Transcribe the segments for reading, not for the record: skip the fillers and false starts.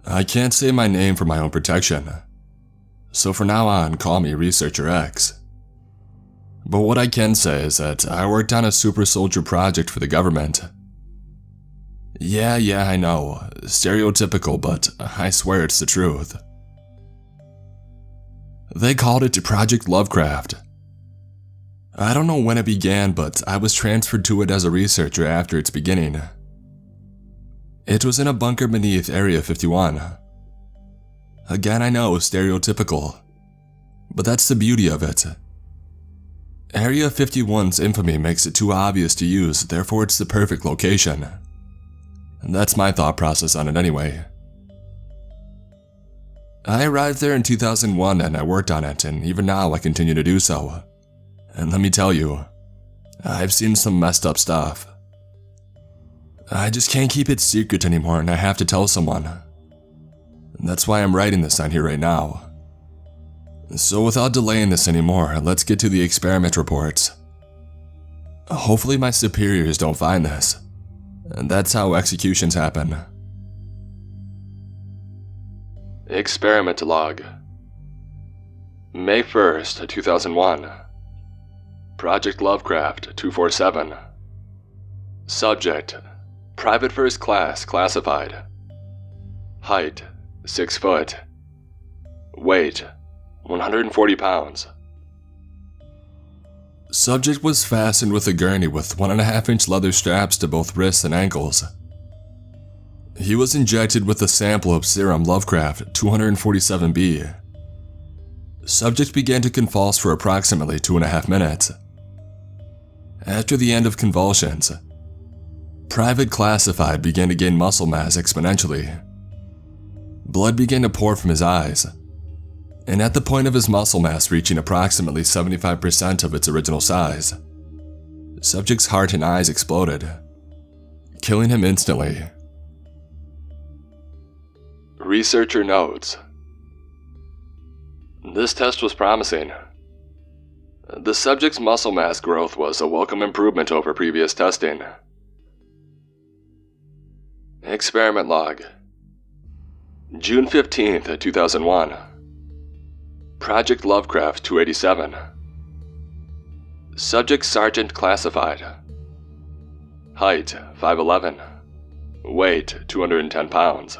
I can't say my name for my own protection, so for now on, call me Researcher X. But what I can say is that I worked on a super soldier project for the government. Yeah, I know, stereotypical, but I swear it's the truth. They called it Project Lovecraft. I don't know when it began, but I was transferred to it as a researcher after its beginning. It was in a bunker beneath Area 51. Again, I know, stereotypical, but that's the beauty of it. Area 51's infamy makes it too obvious to use, therefore it's the perfect location. And that's my thought process on it anyway. I arrived there in 2001 and I worked on it, and even now I continue to do so. And let me tell you, I've seen some messed up stuff. I just can't keep it secret anymore and I have to tell someone. And that's why I'm writing this on here right now. So without delaying this anymore, let's get to the experiment reports. Hopefully my superiors don't find this. And that's how executions happen. Experiment log. May 1st, 2001. Project Lovecraft 247. Subject: Private First Class Classified. Height: 6 foot. Weight: 140 pounds. Subject was fastened with a gurney with 1.5-inch leather straps to both wrists and ankles. He was injected with a sample of serum Lovecraft 247B. Subject began to convulse for approximately 2.5 minutes. After the end of convulsions, Private Classified began to gain muscle mass exponentially. Blood began to pour from his eyes, and at the point of his muscle mass reaching approximately 75% of its original size, Subject's heart and eyes exploded, killing him instantly. Researcher notes: this test was promising. The subject's muscle mass growth was a welcome improvement over previous testing. Experiment log. June 15th, 2001. Project Lovecraft 287. Subject Sergeant Classified. Height: 5'11". Weight: 210 pounds.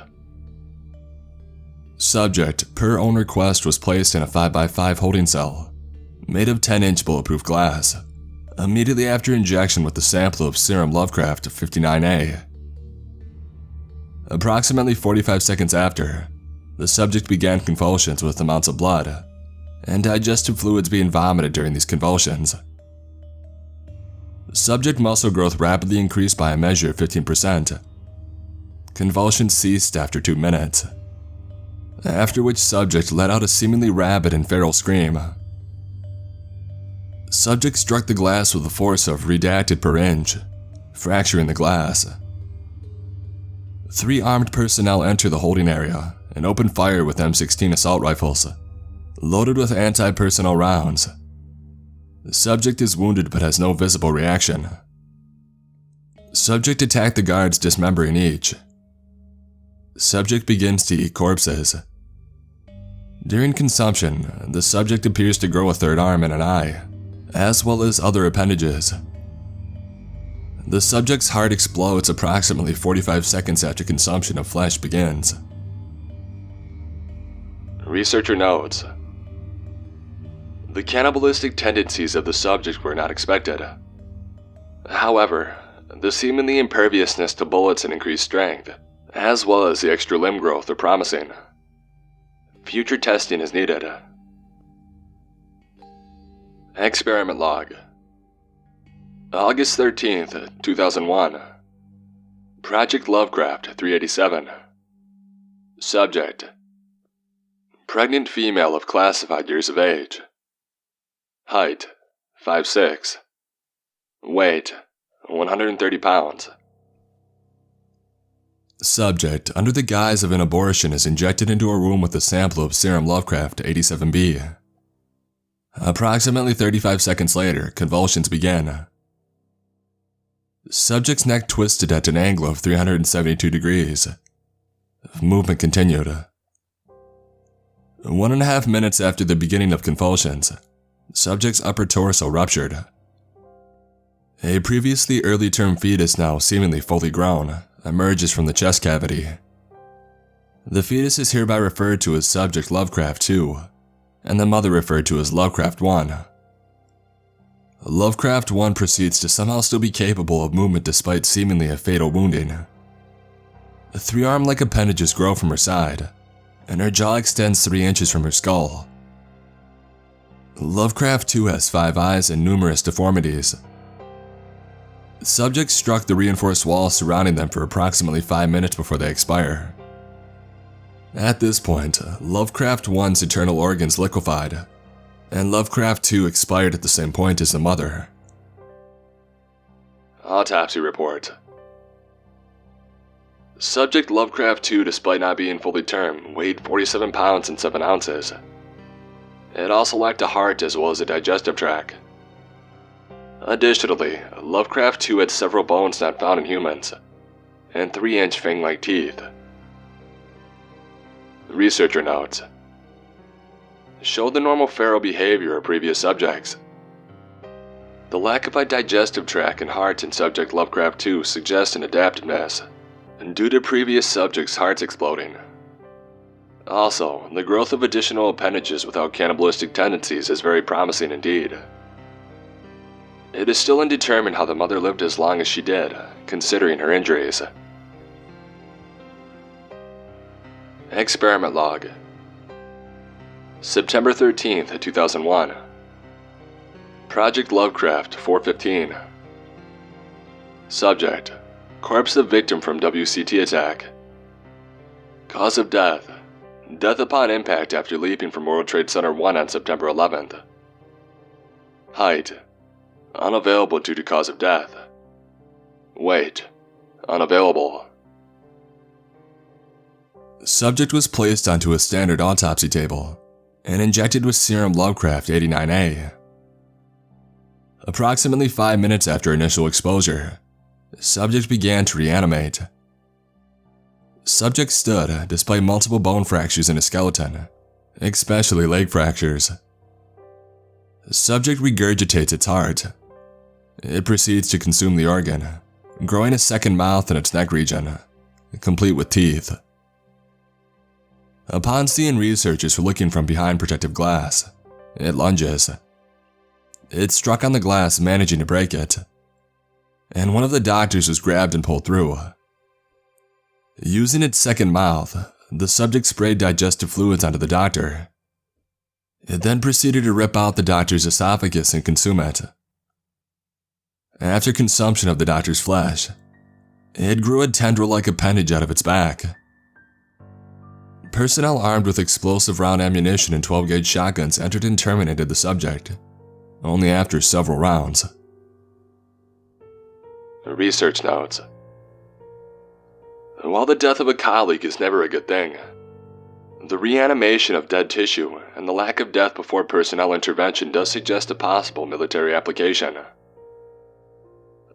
Subject, per own request, was placed in a 5x5 holding cell, made of 10-inch bulletproof glass, immediately after injection with the sample of serum Lovecraft 59A. Approximately 45 seconds after, the subject began convulsions with amounts of blood, and digestive fluids being vomited during these convulsions. Subject muscle growth rapidly increased by a measure of 15%. Convulsions ceased after 2 minutes, after which subject let out a seemingly rabid and feral scream. Subject struck the glass with a force of redacted per inch, fracturing the glass. 3 armed personnel enter the holding area and open fire with M16 assault rifles, loaded with anti-personnel rounds. The subject is wounded but has no visible reaction. Subject attacked the guards, dismembering each. Subject begins to eat corpses. During consumption, the subject appears to grow a 3rd arm and an eye, as well as other appendages. The subject's heart explodes approximately 45 seconds after consumption of flesh begins. Researcher notes: the cannibalistic tendencies of the subject were not expected. However, the seemingly imperviousness to bullets and increased strength, as well as the extra limb growth, are promising. Future testing is needed. Experiment log. August 13th, 2001. Project Lovecraft 387. Subject: pregnant female of classified years of age. Height: 5'6". Weight: 130 pounds. Subject, under the guise of an abortion, is injected into a room with a sample of serum Lovecraft 87B. Approximately 35 seconds later, convulsions begin. Subject's neck twisted at an angle of 372 degrees. Movement continued. 1.5 minutes after the beginning of convulsions, subject's upper torso ruptured. A previously early-term fetus, now seemingly fully grown, emerges from the chest cavity. The fetus is hereby referred to as Subject Lovecraft 2, and the mother referred to as Lovecraft 1. Lovecraft 1 proceeds to somehow still be capable of movement despite seemingly a fatal wounding. 3 arm-like appendages grow from her side, and her jaw extends 3 inches from her skull. Lovecraft 2 has 5 eyes and numerous deformities. Subjects struck the reinforced walls surrounding them for approximately 5 minutes before they expire. At this point, Lovecraft 1's internal organs liquefied, and Lovecraft 2 expired at the same point as the mother. Autopsy report. Subject Lovecraft 2, despite not being fully term, weighed 47 pounds and 7 ounces. It also lacked a heart as well as a digestive tract. Additionally, Lovecraft 2 had several bones not found in humans, and 3-inch fang-like teeth. Researcher notes: showed the normal feral behavior of previous subjects. The lack of a digestive tract and heart in Subject Lovecraft 2 suggests an adaptiveness, due to previous subjects' hearts exploding. Also, the growth of additional appendages without cannibalistic tendencies is very promising indeed. It is still undetermined how the mother lived as long as she did, considering her injuries. Experiment log. September 13th, 2001. Project Lovecraft 415. Subject: corpse of victim from WCT attack. Cause of death: death upon impact after leaping from World Trade Center 1 on September 11th. Height: unavailable due to cause of death. Weight: unavailable. Subject was placed onto a standard autopsy table and injected with serum Lovecraft 89A. Approximately 5 minutes after initial exposure, subject began to reanimate. Subject stood despite multiple bone fractures in his skeleton, especially leg fractures. Subject regurgitates its heart. It proceeds to consume the organ, growing a second mouth in its neck region, complete with teeth. Upon seeing researchers looking from behind protective glass, it lunges. It struck on the glass, managing to break it, and one of the doctors was grabbed and pulled through. Using its second mouth, the subject sprayed digestive fluids onto the doctor. It then proceeded to rip out the doctor's esophagus and consume it. After consumption of the doctor's flesh, it grew a tendril-like appendage out of its back. Personnel armed with explosive round ammunition and 12-gauge shotguns entered and terminated the subject, only after several rounds. Research notes: while the death of a colleague is never a good thing, the reanimation of dead tissue and the lack of death before personnel intervention does suggest a possible military application.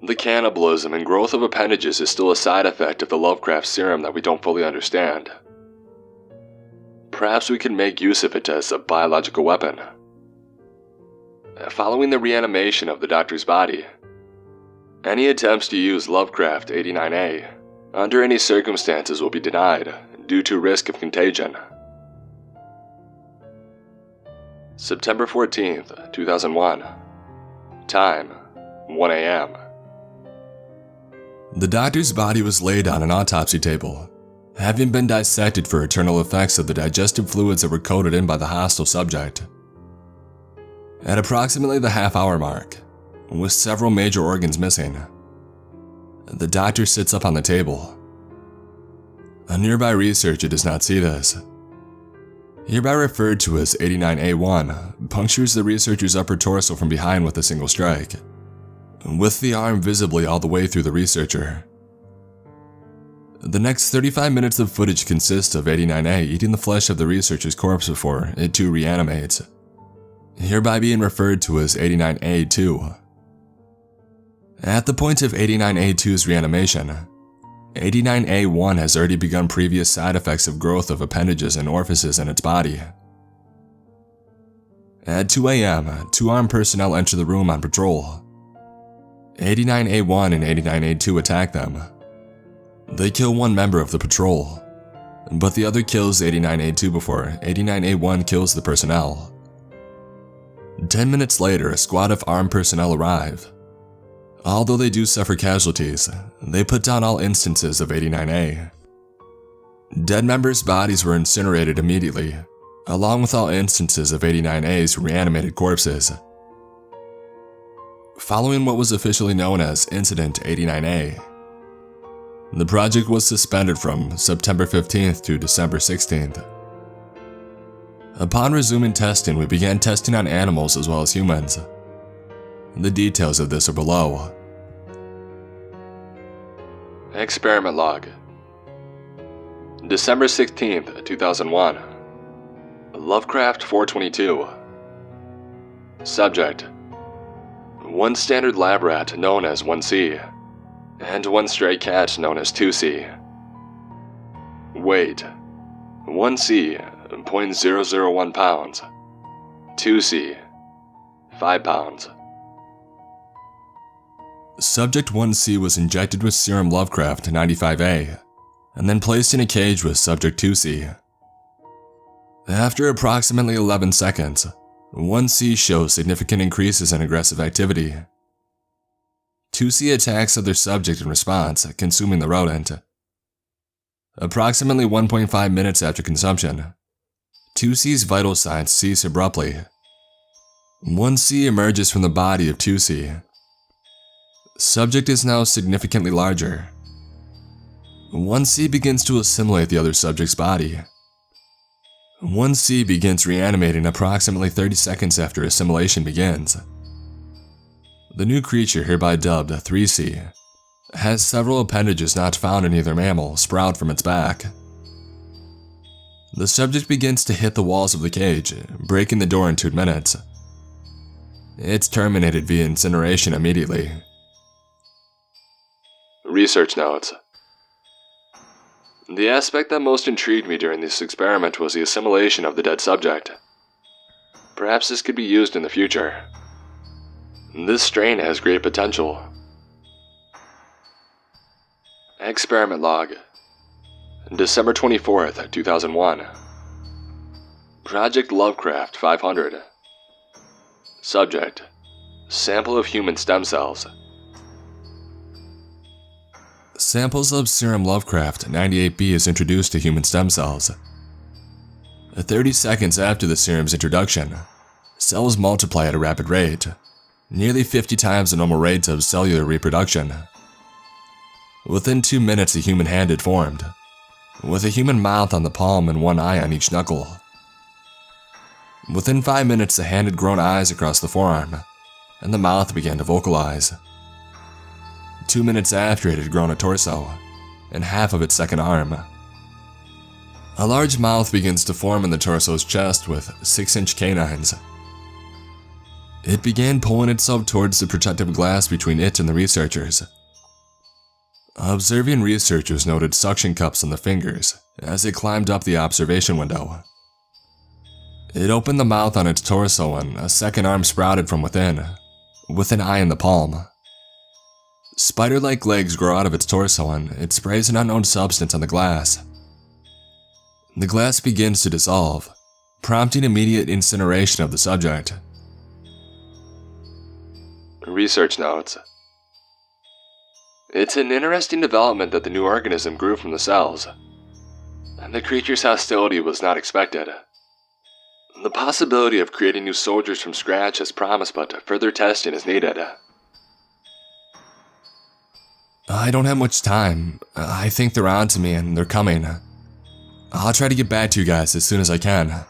The cannibalism and growth of appendages is still a side effect of the Lovecraft serum that we don't fully understand. Perhaps we can make use of it as a biological weapon. Following the reanimation of the doctor's body, any attempts to use Lovecraft 89A under any circumstances will be denied due to risk of contagion. September 14th, 2001. Time: 1 a.m. The doctor's body was laid on an autopsy table, having been dissected for eternal effects of the digestive fluids that were coded in by the hostile subject. At approximately the half-hour mark, with several major organs missing, the doctor sits up on the table. A nearby researcher does not see this. Hereby referred to as 89A1, punctures the researcher's upper torso from behind with a single strike, with the arm visibly all the way through the researcher. The next 35 minutes of footage consists of 89A eating the flesh of the researcher's corpse before it too reanimates, hereby being referred to as 89A2. At the point of 89A2's reanimation, 89A1 has already begun previous side effects of growth of appendages and orifices in its body. At 2 a.m., 2 armed personnel enter the room on patrol. 89A1 and 89A2 attack them. They kill one member of the patrol, but the other kills 89A2 before 89A1 kills the personnel. 10 minutes later, a squad of armed personnel arrive. Although they do suffer casualties, they put down all instances of 89A. Dead members' bodies were incinerated immediately, along with all instances of 89A's reanimated corpses. Following what was officially known as Incident 89A, the project was suspended from September 15th to December 16th. Upon resuming testing, we began testing on animals as well as humans. The details of this are below. Experiment log. December 16th, 2001. Lovecraft 422. Subject: one standard lab rat known as 1C, and one stray cat known as 2C. Weight: 1C, 0.001 pounds. 2C, 5 pounds. Subject 1C was injected with serum Lovecraft 95A, and then placed in a cage with Subject 2C. After approximately 11 seconds, 1C shows significant increases in aggressive activity. 2C attacks other subject in response, consuming the rodent. Approximately 1.5 minutes after consumption, 2C's vital signs cease abruptly. 1C emerges from the body of 2C. Subject is now significantly larger. 1C begins to assimilate the other subject's body. 1C begins reanimating approximately 30 seconds after assimilation begins. The new creature, hereby dubbed 3C, has several appendages not found in either mammal sprout from its back. The subject begins to hit the walls of the cage, breaking the door in 2 minutes. It's terminated via incineration immediately. Research notes. The aspect that most intrigued me during this experiment was the assimilation of the dead subject. Perhaps this could be used in the future. This strain has great potential. Experiment log. December 24th, 2001. Project Lovecraft 500. Subject: sample of human stem cells. Samples of serum Lovecraft 98B is introduced to human stem cells. 30 seconds after the serum's introduction, cells multiply at a rapid rate, nearly 50 times the normal rate of cellular reproduction. Within 2 minutes, a human hand had formed, with a human mouth on the palm and one eye on each knuckle. Within 5 minutes, the hand had grown eyes across the forearm, and the mouth began to vocalize. 2 minutes after, it had grown a torso, and half of its second arm. A large mouth begins to form in the torso's chest with 6-inch canines. It began pulling itself towards the protective glass between it and the researchers. Observing researchers noted suction cups on the fingers as it climbed up the observation window. It opened the mouth on its torso and a second arm sprouted from within, with an eye in the palm. Spider-like legs grow out of its torso and it sprays an unknown substance on the glass. The glass begins to dissolve, prompting immediate incineration of the subject. Research notes. It's an interesting development that the new organism grew from the cells, and the creature's hostility was not expected. The possibility of creating new soldiers from scratch is promised, but further testing is needed. I don't have much time. I think they're on to me and they're coming. I'll try to get back to you guys as soon as I can.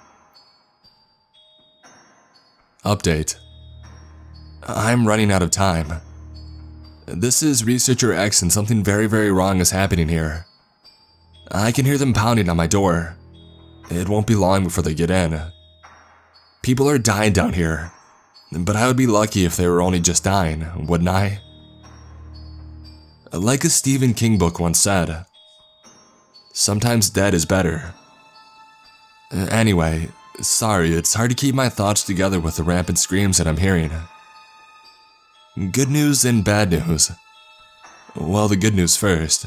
Update. I'm running out of time. This is Researcher X and something very, very wrong is happening here. I can hear them pounding on my door. It won't be long before they get in. People are dying down here, but I would be lucky if they were only just dying, wouldn't I? Like a Stephen King book once said, sometimes dead is better. Anyway, sorry, it's hard to keep my thoughts together with the rampant screams that I'm hearing. Good news and bad news. Well, the good news first.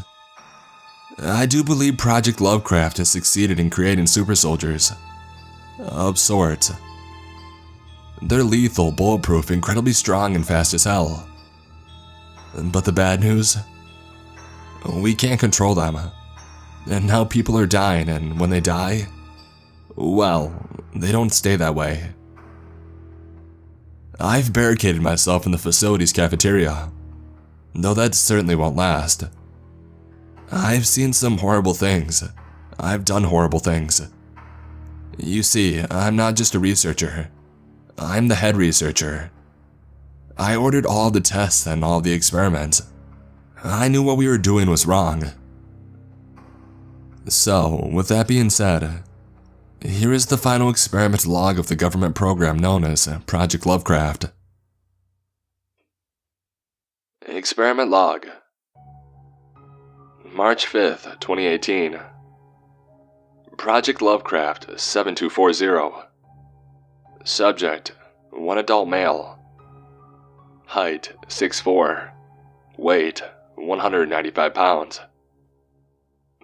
I do believe Project Lovecraft has succeeded in creating super soldiers. Of sorts. They're lethal, bulletproof, incredibly strong, and fast as hell. But the bad news? We can't control them. And now people are dying, and when they die, well, they don't stay that way. I've barricaded myself in the facility's cafeteria, though that certainly won't last. I've seen some horrible things. I've done horrible things. You see, I'm not just a researcher. I'm the head researcher. I ordered all the tests and all the experiments. I knew what we were doing was wrong. So, with that being said, here is the final experiment log of the government program known as Project Lovecraft. Experiment log. March 5th, 2018. Project Lovecraft 7240. Subject, 1 adult male. Height, 6'4". Weight, 195 pounds.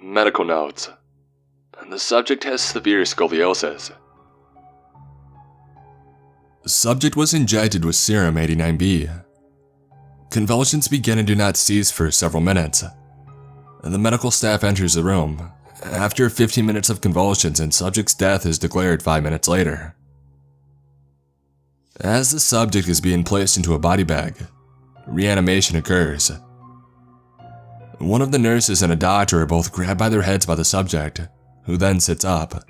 Medical notes. The subject has severe scoliosis. The subject was injected with serum 89B. Convulsions begin and do not cease for several minutes. The medical staff enters the room. After 15 minutes of convulsions, and subject's death is declared 5 minutes later. As the subject is being placed into a body bag, reanimation occurs. One of the nurses and a doctor are both grabbed by their heads by the subject, who then sits up.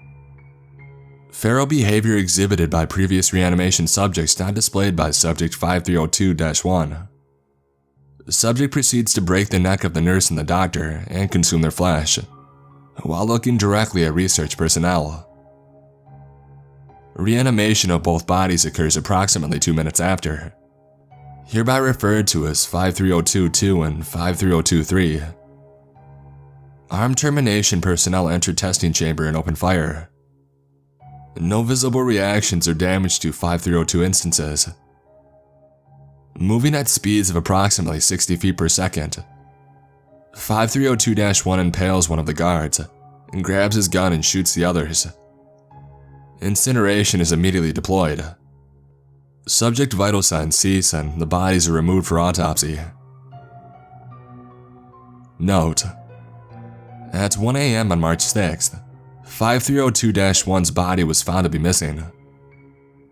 Feral behavior exhibited by previous reanimation subjects not displayed by subject 5302-1. The subject proceeds to break the neck of the nurse and the doctor and consume their flesh, while looking directly at research personnel. Reanimation of both bodies occurs approximately 2 minutes after, hereby referred to as 53022 and 53023. Armed termination personnel enter testing chamber and open fire. No visible reactions or damage to 5302 instances. Moving at speeds of approximately 60 feet per second, 5302-1 impales one of the guards and grabs his gun and shoots the others. Incineration is immediately deployed. Subject vital signs cease and the bodies are removed for autopsy. Note: at 1 a.m. on March 6th, 5302-1's body was found to be missing.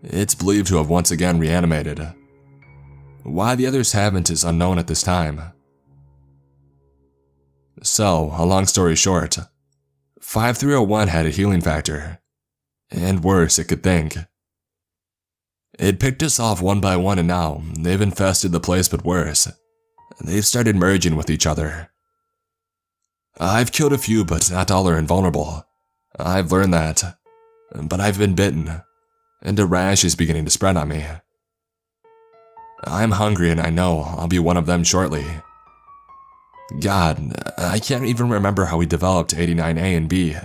It's believed to have once again reanimated. Why the others haven't is unknown at this time. So, a long story short, 5301 had a healing factor. And worse, it could think. It picked us off one by one, and now they've infested the place, but worse. They've started merging with each other. I've killed a few, but not all are invulnerable. I've learned that. But I've been bitten, and a rash is beginning to spread on me. I'm hungry, and I know I'll be one of them shortly. God, I can't even remember how we developed 89A and B.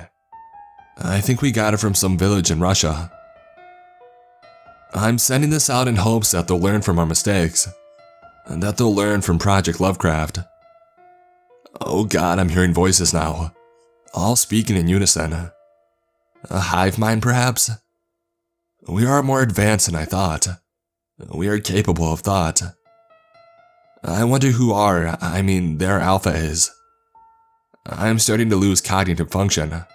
I think we got it from some village in Russia. I'm sending this out in hopes that they'll learn from our mistakes, and that they'll learn from Project Lovecraft. Oh God, I'm hearing voices now, all speaking in unison. A hive mind, perhaps? We are more advanced than I thought. We are capable of thought. I wonder who their alpha is. I'm starting to lose cognitive function.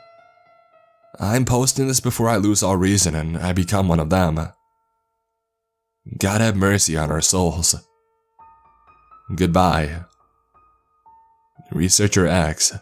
I'm posting this before I lose all reason and I become one of them. God have mercy on our souls. Goodbye. Researcher X.